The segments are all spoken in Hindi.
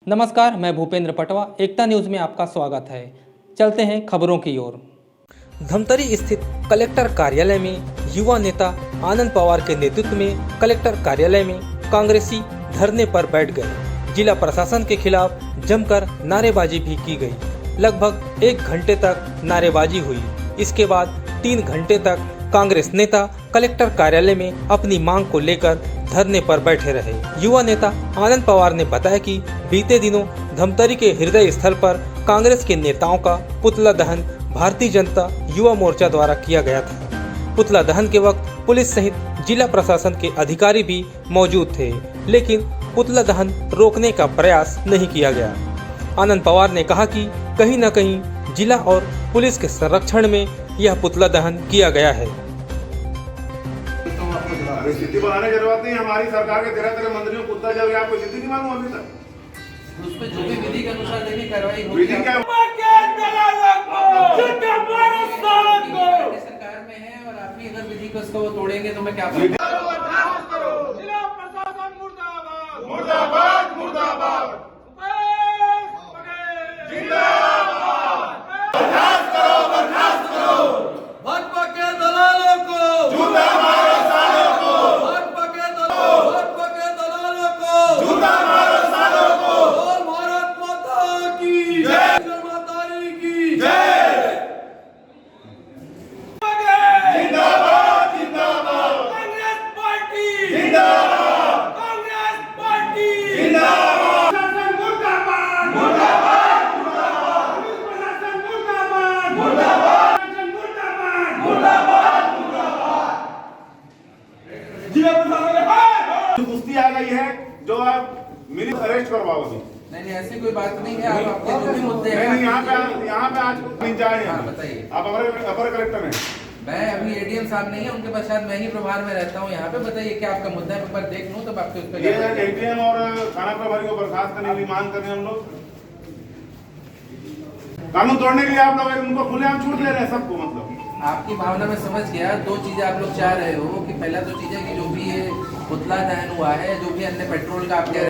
नमस्कार, मैं भूपेंद्र पटवा। एकता न्यूज़ में आपका स्वागत है। चलते हैं खबरों की ओर। धमतरी स्थित कलेक्टर कार्यालय में युवा नेता आनंद पवार के नेतृत्व में कलेक्टर कार्यालय में कांग्रेसी धरने पर बैठ गए। जिला प्रशासन के खिलाफ जमकर नारेबाजी भी की गई। लगभग 1 घंटे तक नारेबाजी हुई। इसके बाद 3 घंटे तक कांग्रेस नेता कलेक्टर कार्यालय में अपनी मांग को लेकर धरने पर बैठे रहे। युवा नेता आनंद पवार ने बताया कि बीते दिनों धमतरी के हृदय स्थल पर कांग्रेस के नेताओं का पुतला दहन भारतीय जनता युवा मोर्चा द्वारा किया गया था। पुतला दहन के वक्त पुलिस सहित जिला प्रशासन के अधिकारी भी मौजूद थे, लेकिन पुतला दहन रोकने का प्रयास नहीं किया गया। आनंद पवार ने कहा कि कहीं न कहीं जिला और पुलिस के संरक्षण में यह पुतला दहन किया गया है। स्थिति बनाने की जरूरत नहीं। हमारी सरकार के 13 मंत्रियों को कुत्ता जब आपको स्थिति नहीं मालूम अभी तक। उस पे जो भी विधि के अनुसार देखिए कार्रवाई होगी। विधि क्या सरकार में है और आप भी अगर विधि को उसको वो तोड़ेंगे तो मैं क्या कुश्ती आ गई है जो आप मिली अरेस्ट करवाओगे। नहीं, ऐसी कोई बात नहीं है। आप आपके जो भी मुद्दे हैं नहीं, यहाँ पे आज दिन जाए हैं। बताइए। आप अपर कलेक्टर हैं। मैं अभी एडीएम साहब नहीं है, उनके पास शायद मैं ही प्रभार में रहता हूँ। यहाँ पे बताइए क्या आपका मुद्दा है, एक बार देख लूँ तब आपके उस पर। ये एडीएम और थाना प्रभारी को बर्खास्त करने की मांग कर रहे हैं हम लोग। कानून तोड़ने के लिए आप लोग उनको खुलेआम छूट दे रहे हैं सबको। मतलब आपकी भावना में समझ गया। 2 चीजें आप लोग चाह रहे हो कि पहला तो चीजें कि जो भी ये पुतला दहन हुआ है, जो भी अन्य पेट्रोल का आप कह रहे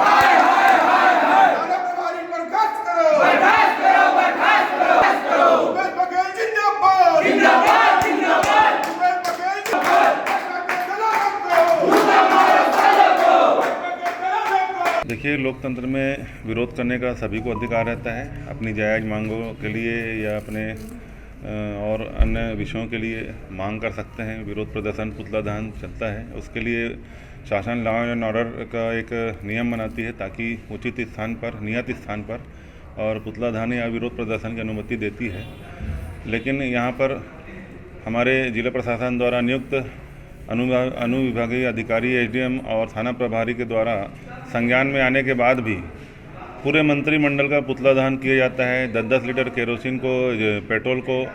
देखिए, लोकतंत्र में विरोध करने का सभी को अधिकार रहता है। अपनी जायज़ मांगों के लिए या अपने और अन्य विषयों के लिए मांग कर सकते हैं। विरोध प्रदर्शन, पुतला दहन चलता है। उसके लिए शासन लॉ एंड ऑर्डर का एक नियम बनाती है ताकि उचित स्थान पर, नियत स्थान पर और पुतला दहन या विरोध प्रदर्शन की अनुमति देती है। लेकिन यहाँ पर हमारे जिला प्रशासन द्वारा नियुक्त अनुविभागीय अधिकारी एसडीएम और थाना प्रभारी के द्वारा संज्ञान में आने के बाद भी पूरे मंत्रिमंडल का पुतला दहन किया जाता है। 10-10 लीटर केरोसिन को, पेट्रोल को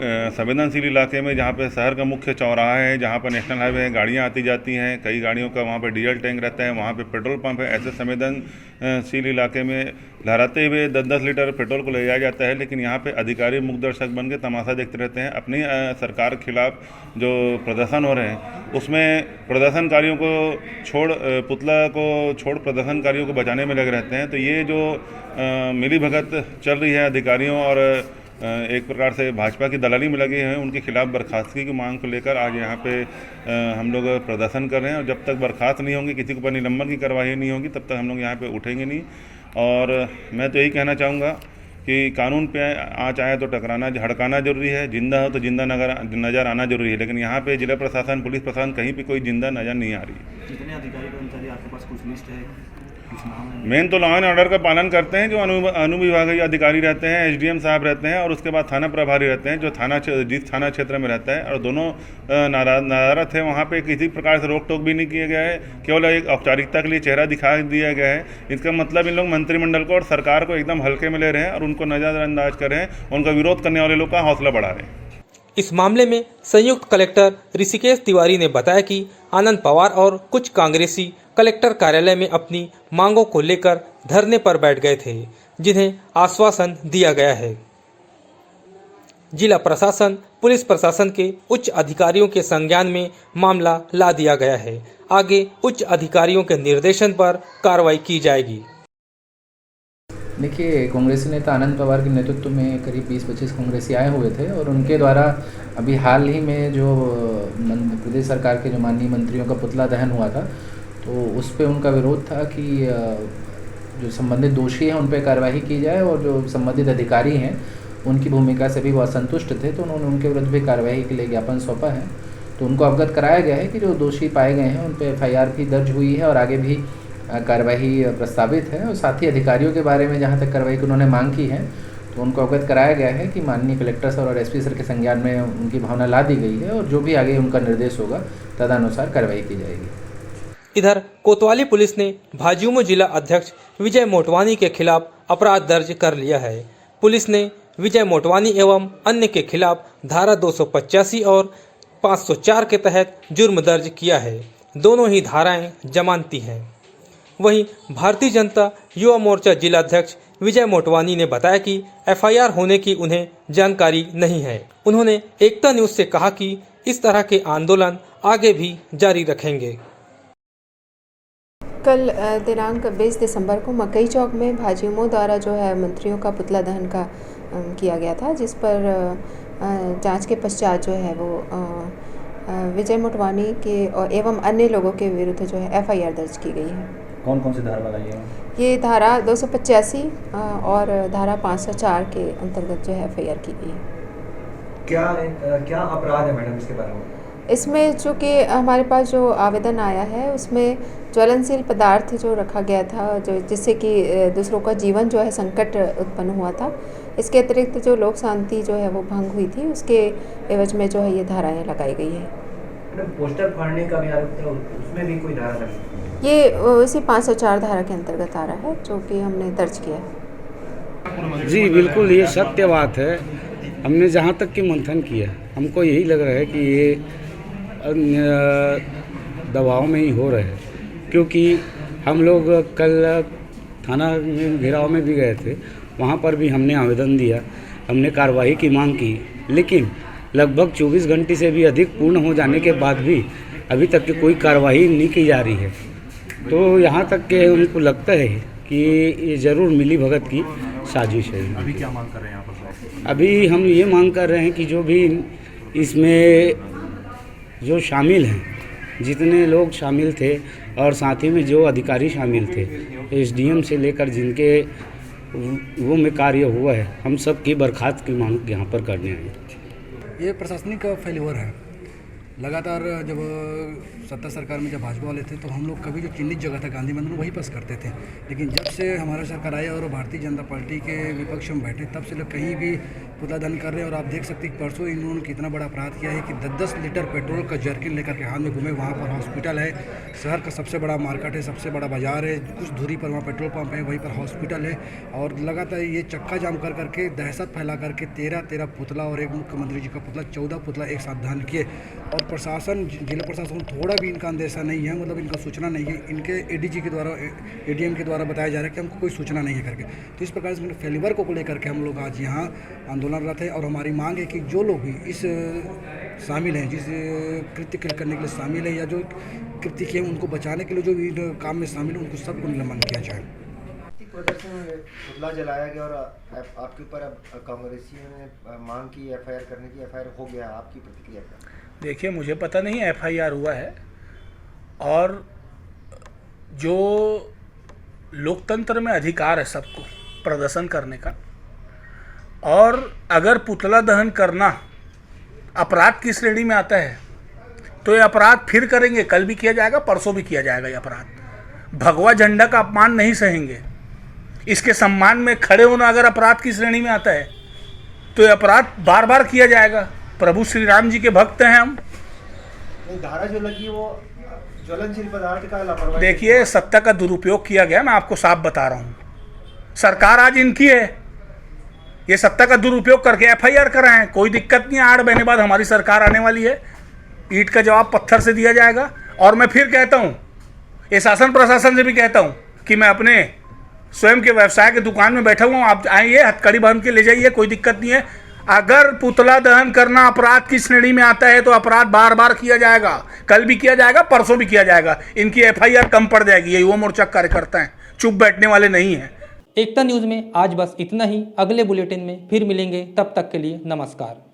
संवेदनशील इलाके में, जहाँ पे शहर का मुख्य चौराहा है, जहाँ पर नेशनल हाईवे है, गाड़ियाँ आती जाती हैं, कई गाड़ियों का वहाँ पे डीजल टैंक रहता है, वहाँ पे पेट्रोल पंप है। ऐसे संवेदनशील इलाके में लहराते हुए 10-10 लीटर पेट्रोल को ले जाया जाता है। लेकिन यहाँ पे अधिकारी मुख्य दर्शक बन के तमाशा देखते रहते हैं। अपनी सरकार के खिलाफ जो प्रदर्शन हो रहे हैं उसमें प्रदर्शनकारियों को पुतला को छोड़ प्रदर्शनकारियों को बचाने में लगे रहते हैं। तो ये जो मिलीभगत चल रही है अधिकारियों और एक प्रकार से भाजपा की दलाली में लगे हैं, उनके खिलाफ बर्खास्तगी की मांग को लेकर आज यहाँ पे हम लोग प्रदर्शन कर रहे हैं। और जब तक बर्खास्त नहीं होंगे, किसी के ऊपर निलंबन की कार्रवाई नहीं होगी, तब तक हम लोग यहाँ पे उठेंगे नहीं। और मैं तो यही कहना चाहूँगा कि कानून पे आँच आए तो टकराना, हड़काना जरूरी है। जिंदा हो तो जिंदा नज़र आना जरूरी है। लेकिन यहाँ पे जिला प्रशासन, पुलिस प्रशासन कहीं पे कोई जिंदा नज़र नहीं आ रही। कितने अधिकारी कर्मचारी आपके पास कुछ लिस्ट है? मेन तो लॉ एंड ऑर्डर का पालन करते हैं जो अनुविभागीय अधिकारी रहते हैं, एसडीएम साहब रहते हैं, और उसके बाद थाना प्रभारी रहते हैं जो जिस थाना क्षेत्र में रहता है। और दोनों नदारत है, वहाँ पे किसी प्रकार से रोक टोक भी नहीं किया गया है। केवल एक औपचारिकता के लिए चेहरा दिखा दिया गया है। इसका मतलब इन लोग मंत्रिमंडल को और सरकार को एकदम हल्के में ले रहे हैं और उनको नज़रअंदाज कर रहे हैं। उनका विरोध करने वाले लोग का हौसला बढ़ा रहे हैं। इस मामले में संयुक्त कलेक्टर ऋषिकेश तिवारी ने बताया कि आनंद पवार और कुछ कांग्रेसी कलेक्टर कार्यालय में अपनी मांगों को लेकर धरने पर बैठ गए थे, जिन्हें आश्वासन दिया गया है। जिला प्रशासन, पुलिस प्रशासन के उच्च अधिकारियों के संज्ञान में मामला ला दिया गया है। आगे उच्च अधिकारियों के निर्देशन पर कार्रवाई की जाएगी। देखिए, कांग्रेसी नेता आनंद पवार के नेतृत्व में करीब 20-25 कांग्रेसी आए हुए थे और उनके द्वारा अभी हाल ही में जो प्रदेश सरकार के जो माननीय मंत्रियों का पुतला दहन हुआ था, तो उस पे उनका विरोध था कि जो संबंधित दोषी हैं उन पर कार्रवाई की जाए और जो संबंधित अधिकारी हैं उनकी भूमिका से भी वो असंतुष्ट थे, तो उन्होंने उनके विरुद्ध भी कार्रवाई के लिए ज्ञापन सौंपा है। तो उनको अवगत कराया गया है कि जो दोषी पाए गए हैं उन पर FIR भी दर्ज हुई है और आगे भी कार्रवाई प्रस्तावित है। और साथ ही अधिकारियों के बारे में जहाँ तक कार्रवाई की उन्होंने मांग की है, तो उनको अवगत कराया गया है कि माननीय कलेक्टर सर और SP सर के संज्ञान में उनकी भावना ला दी गई है और जो भी आगे उनका निर्देश होगा तदनुसार कार्रवाई की जाएगी। इधर कोतवाली पुलिस ने भाजयुमो जिला अध्यक्ष विजय मोटवानी के खिलाफ अपराध दर्ज कर लिया है। पुलिस ने विजय मोटवानी एवं अन्य के खिलाफ धारा 285 और 504 के तहत जुर्म दर्ज किया है। दोनों ही धाराएं जमानती हैं। वहीं भारतीय जनता युवा मोर्चा जिला अध्यक्ष विजय मोटवानी ने बताया कि FIR होने की उन्हें जानकारी नहीं है। उन्होंने एकता न्यूज से कहा कि इस तरह के आंदोलन आगे भी जारी रखेंगे। कल दिनांक 20 दिसंबर को मकई चौक में भाजयुमो द्वारा जो है मंत्रियों का पुतला दहन का किया गया था, जिस पर जांच के पश्चात जो है वो विजय मोटवानी के एवं अन्य लोगों के विरुद्ध जो है FIR दर्ज की गई है। कौन कौन सी धारा लगाई है? ये धारा 285 और धारा 504 के अंतर्गत जो है FIR की गई है। क्या अपराध है मैडम इसके बारे में? इसमें चूँकि हमारे पास जो आवेदन आया है उसमें ज्वलनशील पदार्थ जो रखा गया था, जो जिससे कि दूसरों का जीवन जो है संकट उत्पन्न हुआ था। इसके अतिरिक्त जो लोक शांति जो है वो भंग हुई थी, उसके एवज में जो है ये धाराएं लगाई गई है। पोस्टर फाड़ने का भी आरोप था, उसमें भी कोई धारा लगी? ये उसी 504 धारा के अंतर्गत आ रहा है जो कि हमने दर्ज किया है। जी बिल्कुल, ये सत्य बात है। हमने जहाँ तक कि मंथन किया, हमको यही लग रहा है कि ये दबाव में ही हो रहे हैं, क्योंकि हम लोग कल थाना में घेराव में भी गए थे, वहाँ पर भी हमने आवेदन दिया, हमने कार्रवाई की मांग की, लेकिन लगभग 24 घंटे से भी अधिक पूर्ण हो जाने के बाद भी अभी तक की कोई कार्रवाई नहीं की जा रही है। तो यहाँ तक के उनको लगता है कि ये ज़रूर मिली भगत की साजिश है। अभी क्या मांग कर रहे हैं यहाँ पर? अभी हम ये मांग कर रहे हैं कि जो भी इसमें जो शामिल हैं, जितने लोग शामिल थे और साथ ही में जो अधिकारी शामिल थे, SDM से लेकर जिनके वो में कार्य हुआ है, हम सब की बर्खास्त की मांग यहाँ पर करने आए। ये प्रशासनिक फेल्योर है। लगातार जब सत्ता सरकार में जब भाजपा वाले थे तो हम लोग कभी जो चिन्हित जगह था गांधी मंदिर वहीं पास करते थे, लेकिन जब से हमारा सरकार आया और भारतीय जनता पार्टी के विपक्ष में बैठे तब से लोग कहीं भी पुतला दहन कर रहे हैं। और आप देख सकते हैं परसों इन्होंने कितना बड़ा अपराध किया है कि 10-10 लीटर पेट्रोल का जर्किन लेकर के हाथ में घूमे। वहाँ पर हॉस्पिटल है, शहर का सबसे बड़ा मार्केट है, सबसे बड़ा बाजार है, कुछ दूरी पर वहाँ पेट्रोल पंप है, वहीं पर हॉस्पिटल है, और लगातार ये चक्का जाम कर करके दहशत फैला करके 13 पुतला और एक मुख्यमंत्री जी का पुतला 14 पुतला एक साथ दहन किए। और प्रशासन, जिला प्रशासन थोड़ा भी इनका अंदेशा नहीं है, मतलब इनका सूचना नहीं है। इनके ADG के द्वारा, ADM के द्वारा बताया जा रहा है कि हमको कोई सूचना नहीं है करके। तो इस प्रकार से फेल्यूर को लेकर के हम लोग आज यहाँ आंदोलनरत है और हमारी मांग है कि जो लोग भी इस शामिल हैं, जिस कृत्य करने के लिए शामिल है या जो कृत्य किए उनको बचाने के लिए जो भी काम में शामिल है, उनको सबको निलंबन किया जाए। प्रदर्शन में पुतला जलाया गया और आपके ऊपर अब कांग्रेसियों ने मांग की FIR करने की। FIR हो गया, आपकी प्रतिक्रिया क्या? देखिए, मुझे पता नहीं FIR हुआ है, और जो लोकतंत्र में अधिकार है सबको प्रदर्शन करने का, और अगर पुतला दहन करना अपराध की श्रेणी में आता है तो ये अपराध फिर करेंगे, कल भी किया जाएगा, परसों भी किया जाएगा। ये अपराध भगवा झंडा का अपमान नहीं सहेंगे। इसके सम्मान में खड़े होना अगर अपराध की श्रेणी में आता है तो ये अपराध बार बार किया जाएगा। प्रभु श्री राम जी के भक्त हैं हम। धारा जो लगी वो ज्वलनशील पदार्थ का लापरवाही। देखिए, सत्ता का दुरुपयोग किया गया, मैं आपको साफ बता रहा हूँ। सरकार आज इनकी है, ये सत्ता का दुरुपयोग करके FIR कराएं, कोई दिक्कत नहीं है। 8 महीने बाद हमारी सरकार आने वाली है, ईंट का जवाब पत्थर से दिया जाएगा। और मैं फिर कहता हूँ, ये शासन प्रशासन से भी कहता हूँ कि मैं अपने स्वयं के व्यवसाय के दुकान में बैठा हुआ हूँ, आप आइए, हथकड़ी बांध के ले जाइए, कोई दिक्कत नहीं है। अगर पुतला दहन करना अपराध की श्रेणी में आता है तो अपराध बार बार किया जाएगा, कल भी किया जाएगा, परसों भी किया जाएगा। इनकी FIR कम पड़ जाएगी। ये युवा मोर्चा कार्यकर्ता हैं, चुप बैठने वाले नहीं हैं। एकता न्यूज़ में आज बस इतना ही। अगले बुलेटिन में फिर मिलेंगे, तब तक के लिए नमस्कार।